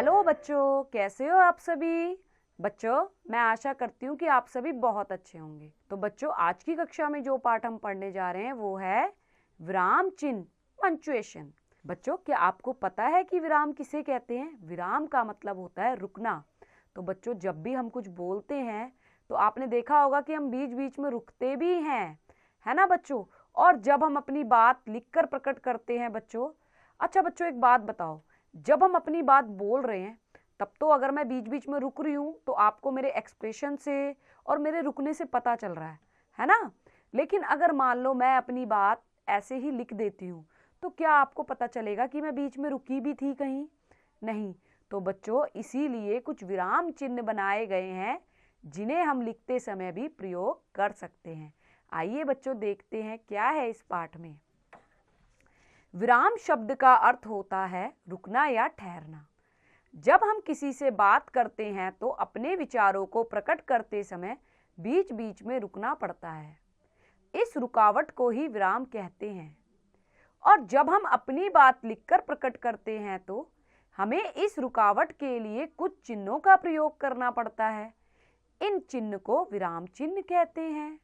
Hello बच्चों, कैसे हो आप सभी। बच्चों, मैं आशा करती हूँ कि आप सभी बहुत अच्छे होंगे। तो बच्चों, आज की कक्षा में जो पाठ हम पढ़ने जा रहे हैं वो है विराम चिन्ह, पंक्चुएशन। बच्चों, क्या आपको पता है कि विराम किसे कहते हैं? विराम का मतलब होता है रुकना। तो बच्चों, जब भी हम कुछ बोलते हैं तो आपने देखा होगा कि हम बीच बीच में रुकते भी हैं, है ना बच्चों। और जब हम अपनी बात लिखकर प्रकट करते हैं बच्चों। अच्छा बच्चों, एक बात बताओ, जब हम अपनी बात बोल रहे हैं तब तो अगर मैं बीच बीच में रुक रही हूं तो आपको मेरे एक्सप्रेशन से और मेरे रुकने से पता चल रहा है ना। लेकिन अगर मान लो मैं अपनी बात ऐसे ही लिख देती हूँ तो क्या आपको पता चलेगा कि मैं बीच में रुकी भी थी कहीं? नहीं। तो बच्चों, इसीलिए कुछ विराम चिन्ह बनाए गए हैं जिन्हें हम लिखते समय भी प्रयोग कर सकते हैं। आइए बच्चों, देखते हैं क्या है इस पाठ में। विराम शब्द का अर्थ होता है रुकना या ठहरना। जब हम किसी से बात करते हैं तो अपने विचारों को प्रकट करते समय बीच बीच में रुकना पड़ता है। इस रुकावट को ही विराम कहते हैं। और जब हम अपनी बात लिखकर प्रकट करते हैं तो हमें इस रुकावट के लिए कुछ चिन्हों का प्रयोग करना पड़ता है। इन चिन्ह को विराम चिन्ह कहते हैं।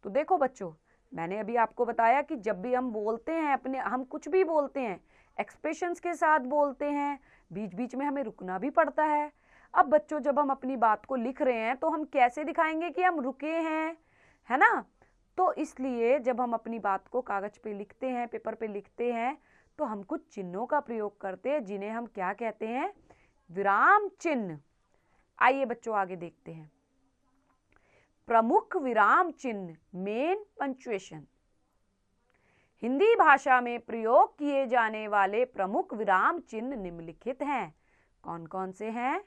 तो देखो बच्चों, मैंने अभी आपको बताया कि जब भी हम बोलते हैं, हम कुछ भी बोलते हैं, एक्सप्रेशंस के साथ बोलते हैं, बीच बीच में हमें रुकना भी पड़ता है। अब बच्चों, जब हम अपनी बात को लिख रहे हैं तो हम कैसे दिखाएंगे कि हम रुके हैं, है ना। तो इसलिए जब हम अपनी बात को कागज पे लिखते हैं, पेपर पे लिखते हैं, तो हम कुछ चिन्हों का प्रयोग करते हैं जिन्हें हम क्या कहते हैं? विराम चिन्ह। आइए बच्चों, आगे देखते हैं। प्रमुख विराम चिन्ह, मेन पंक्चुएशन। हिंदी भाषा में प्रयोग किए जाने वाले प्रमुख विराम चिन्ह निम्नलिखित हैं। कौन कौन से हैं?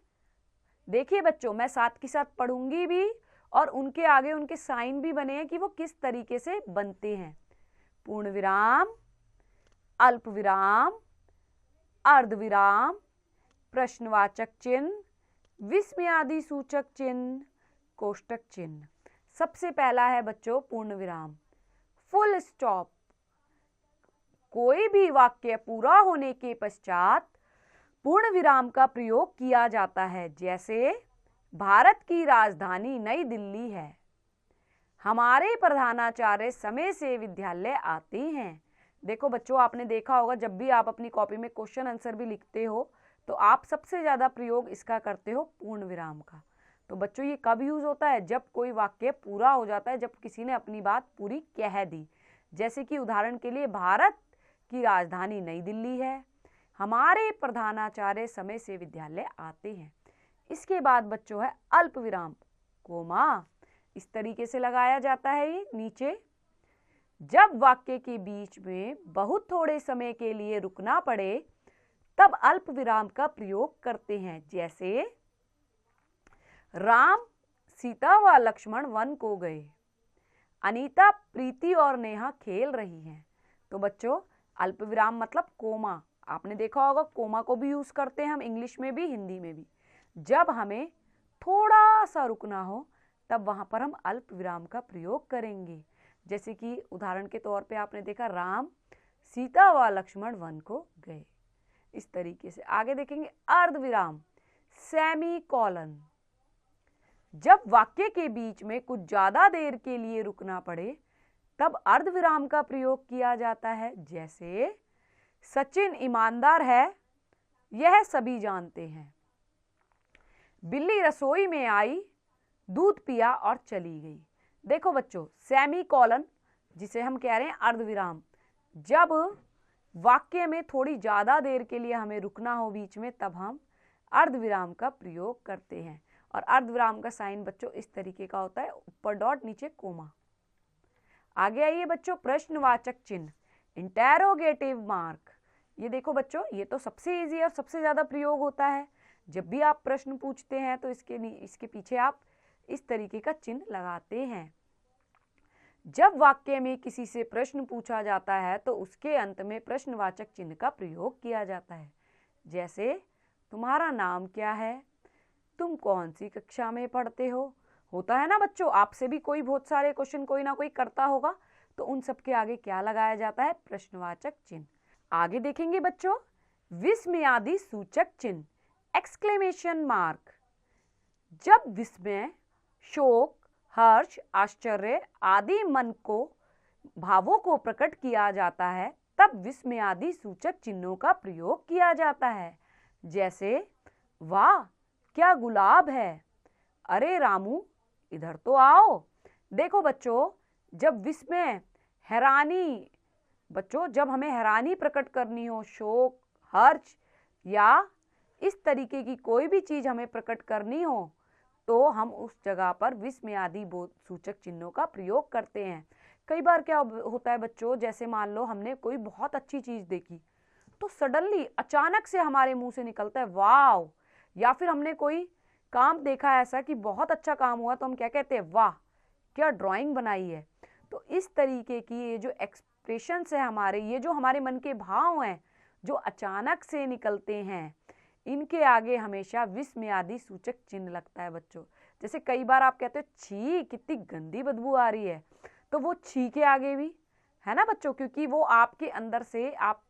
देखिए बच्चों, मैं साथ के साथ पढ़ूंगी भी और उनके आगे उनके साइन भी बने हैं कि वो किस तरीके से बनते हैं। पूर्ण विराम, अल्प विराम, अर्ध विराम, प्रश्नवाचक चिन्ह, विस्मयादि सूचक चिन्ह, कोष्टक चिन्ह। सबसे पहला है बच्चों पूर्ण विराम, फुल स्टॉप। कोई भी वाक्य पूरा होने के पश्चात पूर्ण विराम का प्रयोग किया जाता है। जैसे भारत की राजधानी नई दिल्ली है, हमारे प्रधानाचार्य समय से विद्यालय आते हैं। देखो बच्चों, आपने देखा होगा जब भी आप अपनी कॉपी में क्वेश्चन आंसर भी लिखते हो तो आप सबसे ज्यादा प्रयोग इसका करते हो, पूर्ण विराम का। तो बच्चों, ये कब यूज होता है? जब कोई वाक्य पूरा हो जाता है, जब किसी ने अपनी बात पूरी कह दी। जैसे कि उदाहरण के लिए, भारत की राजधानी नई दिल्ली है, हमारे प्रधानाचार्य समय से विद्यालय आते हैं। इसके बाद बच्चों है अल्प विराम, कोमा। इस तरीके से लगाया जाता है ये नीचे। जब वाक्य के बीच में बहुत थोड़े समय के लिए रुकना पड़े तब अल्प विराम का प्रयोग करते हैं। जैसे राम, सीता व लक्ष्मण वन को गए, अनीता, प्रीति और नेहा खेल रही हैं। तो बच्चों, अल्प विराम मतलब कोमा। आपने देखा होगा कोमा को भी यूज करते हैं हम इंग्लिश में भी, हिंदी में भी। जब हमें थोड़ा सा रुकना हो तब वहां पर हम अल्प विराम का प्रयोग करेंगे। जैसे कि उदाहरण के तौर पे आपने देखा, राम, सीता व लक्ष्मण वन को गए। इस तरीके से आगे देखेंगे अर्ध विराम, सेमी कॉलन। जब वाक्य के बीच में कुछ ज्यादा देर के लिए रुकना पड़े तब अर्ध विराम का प्रयोग किया जाता है। जैसे सचिन ईमानदार है, यह सभी जानते हैं, बिल्ली रसोई में आई, दूध पिया और चली गई। देखो बच्चों, सेमी कॉलन जिसे हम कह रहे हैं अर्ध विराम, जब वाक्य में थोड़ी ज्यादा देर के लिए हमें रुकना हो बीच में तब हम अर्ध विराम का प्रयोग करते हैं। और अर्ध विराम का साइन बच्चों इस तरीके का होता है, ऊपर डॉट नीचे कोमा। आगे आइए बच्चों, प्रश्नवाचक चिन्ह, इंटेरोगेटिव मार्क। ये देखो बच्चों, ये तो सबसे इजी और सबसे ज्यादा प्रयोग होता है। जब भी आप प्रश्न पूछते हैं तो इसके पीछे आप इस तरीके का चिन्ह लगाते हैं। जब वाक्य में किसी से प्रश्न पूछा जाता है तो उसके अंत में प्रश्नवाचक चिन्ह का प्रयोग किया जाता है। जैसे तुम्हारा नाम क्या है, तुम कौन सी कक्षा में पढ़ते हो। होता है ना बच्चों, आपसे भी कोई बहुत सारे क्वेश्चन कोई ना कोई करता होगा, तो उन सब के आगे क्या लगाया जाता है? प्रश्नवाचक चिन्ह। आगे देखेंगे बच्चों, विस्मयादि सूचक चिन्ह, एक्सक्लेमेशन मार्क। जब विस्मय, शोक, हर्ष, आश्चर्य आदि मन को भावों को प्रकट किया जाता है तब विस्मय आदि सूचक चिन्हों का प्रयोग किया जाता है। जैसे वाह क्या गुलाब है, अरे रामू इधर तो आओ। देखो बच्चों, जब विस्मय, हैरानी, बच्चों जब हमें हैरानी प्रकट करनी हो, शोक, हर्ष या इस तरीके की कोई भी चीज हमें प्रकट करनी हो तो हम उस जगह पर विस्मय आदि सूचक चिन्हों का प्रयोग करते हैं। कई बार क्या होता है बच्चों, जैसे मान लो हमने कोई बहुत अच्छी चीज देखी तो सडनली अचानक से हमारे मुंह से निकलता है वाव, या फिर हमने कोई काम देखा ऐसा कि बहुत अच्छा काम हुआ तो हम क्या कहते हैं, वाह क्या ड्राइंग बनाई है। तो इस तरीके की ये जो एक्सप्रेशंस है हमारे, ये जो हमारे मन के भाव हैं जो अचानक से निकलते हैं, इनके आगे हमेशा विस्मय आदि सूचक चिन्ह लगता है बच्चों। जैसे कई बार आप कहते हो छी कितनी गंदी बदबू आ रही है, तो वो छी के आगे भी है ना बच्चों, क्योंकि वो आपके अंदर से आप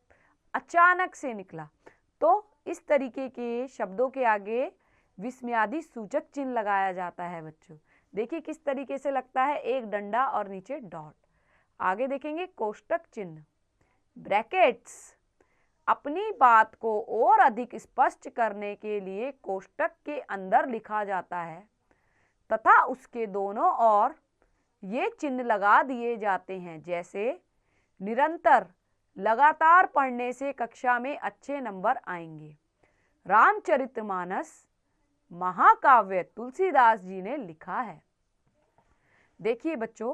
अचानक से निकला। तो इस तरीके के शब्दों के आगे विस्मय आदि सूचक चिन्ह लगाया जाता है बच्चों। देखिए किस तरीके से लगता है, एक डंडा और नीचे डॉट। आगे देखेंगे कोष्टक चिन्ह, ब्रैकेट्स। अपनी बात को और अधिक स्पष्ट करने के लिए कोष्टक के अंदर लिखा जाता है तथा उसके दोनों ओर ये चिन्ह लगा दिए जाते हैं। जैसे निरंतर, लगातार पढ़ने से कक्षा में अच्छे नंबर आएंगे। रामचरितमानस महाकाव्य तुलसीदास जी ने लिखा है। देखिए बच्चों,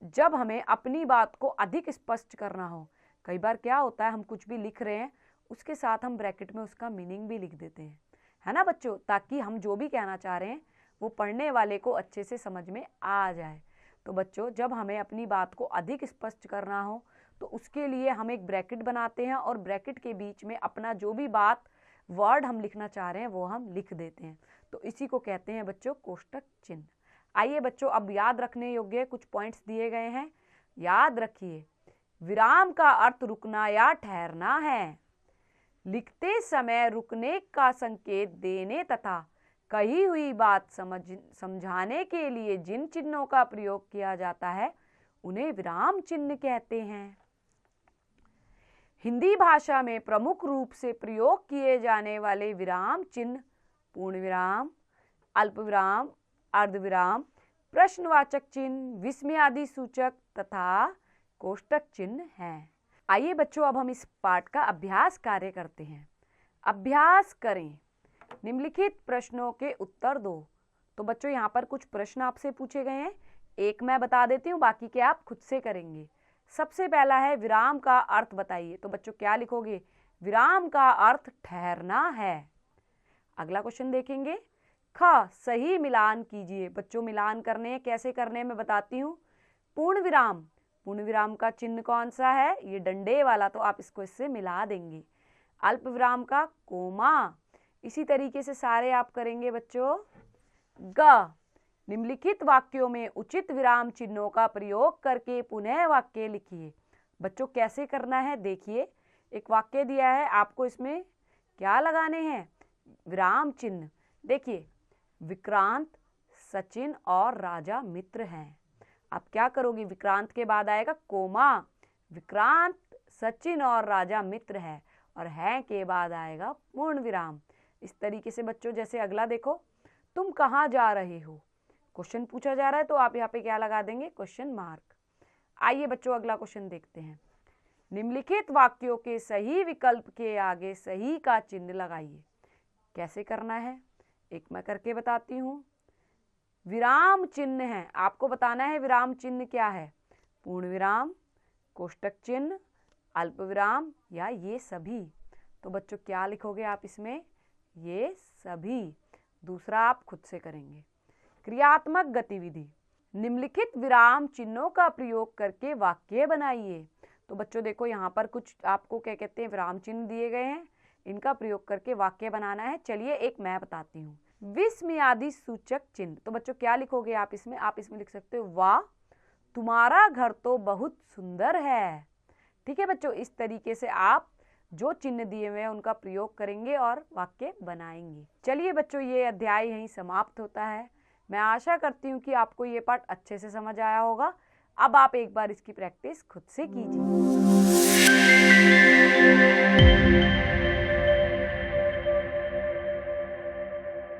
जब हमें अपनी बात को अधिक स्पष्ट करना हो, कई बार क्या होता है हम कुछ भी लिख रहे हैं उसके साथ हम ब्रैकेट में उसका मीनिंग भी लिख देते हैं, है ना बच्चों, ताकि हम जो भी कहना चाह रहे हैं वो पढ़ने वाले को अच्छे से समझ में आ जाए। तो बच्चों जब हमें अपनी बात को अधिक स्पष्ट करना हो तो उसके लिए हम एक ब्रैकेट बनाते हैं और ब्रैकेट के बीच में अपना जो भी बात वर्ड हम लिखना चाह रहे हैं वो हम लिख देते हैं। तो इसी को कहते हैं बच्चों कोष्टक चिन्ह। आइए बच्चों, अब याद रखने योग्य कुछ पॉइंट्स दिए गए हैं, याद रखिए। विराम का अर्थ रुकना या ठहरना है। लिखते समय रुकने का संकेत देने तथा कही हुई बात समझाने के लिए जिन चिन्हों का प्रयोग किया जाता है उन्हें विराम चिन्ह कहते हैं। हिंदी भाषा में प्रमुख रूप से प्रयोग किए जाने वाले विराम चिन्ह पूर्ण विराम, अल्पविराम, अर्धविराम, प्रश्नवाचक चिन्ह, विस्मय आदि सूचक तथा कोष्टक चिन्ह हैं। आइए बच्चों, अब हम इस पाठ का अभ्यास कार्य करते हैं। अभ्यास करें, निम्नलिखित प्रश्नों के उत्तर दो। तो बच्चों यहाँ पर कुछ प्रश्न आपसे पूछे गए हैं, एक मैं बता देती हूँ, बाकी के आप खुद से करेंगे। सबसे पहला है विराम का अर्थ बताइए। तो बच्चों क्या लिखोगे, विराम का अर्थ ठहरना है। अगला क्वेश्चन देखेंगे, ख सही मिलान कीजिए। बच्चों मिलान करने हैं, कैसे करने मैं बताती हूँ। पूर्ण विराम, पूर्ण विराम का चिन्ह कौन सा है, ये डंडे वाला, तो आप इसको इससे मिला देंगे। अल्प विराम का कोमा, इसी तरीके से सारे आप करेंगे बच्चों। ग निम्नलिखित वाक्यों में उचित विराम चिन्हों का प्रयोग करके पुनः वाक्य लिखिए। बच्चों कैसे करना है देखिए, एक वाक्य दिया है, आपको इसमें क्या लगाने हैं, विराम चिन्ह। देखिए विक्रांत, सचिन और राजा मित्र हैं। आप क्या करोगे, विक्रांत के बाद आएगा कोमा, विक्रांत, सचिन और राजा मित्र है, और है के बाद आएगा पूर्ण विराम। इस तरीके से बच्चों, जैसे अगला देखो, तुम कहाँ जा रहे हो, क्वेश्चन पूछा जा रहा है तो आप यहाँ पे क्या लगा देंगे, क्वेश्चन मार्क। आइए बच्चों अगला क्वेश्चन देखते हैं। निम्नलिखित वाक्यों के सही विकल्प के आगे सही का चिन्ह लगाइए। कैसे करना है एक मैं करके बताती हूँ। विराम चिन्ह है, आपको बताना है विराम चिन्ह क्या है, पूर्ण विराम, कोष्टक चिन्ह, अल्प विराम या ये सभी। तो बच्चों क्या लिखोगे आप इसमें, ये सभी। दूसरा आप खुद से करेंगे। क्रियात्मक गतिविधि, निम्नलिखित विराम चिन्हों का प्रयोग करके वाक्य बनाइए। तो बच्चों देखो यहाँ पर कुछ आपको क्या कहते हैं, विराम चिन्ह दिए गए हैं, इनका प्रयोग करके वाक्य बनाना है। चलिए एक मैं बताती हूँ। विस्मय आदि सूचक चिन्ह, तो बच्चों क्या लिखोगे आप इसमें लिख सकते हो, वाह तुम्हारा घर तो बहुत सुंदर है। ठीक है बच्चों, इस तरीके से आप जो चिन्ह दिए हुए हैं उनका प्रयोग करेंगे और वाक्य बनाएंगे। चलिए बच्चों, ये अध्याय यहीं समाप्त होता है। मैं आशा करती हूँ कि आपको ये पाठ अच्छे से समझ आया होगा। अब आप एक बार इसकी प्रैक्टिस खुद से कीजिए।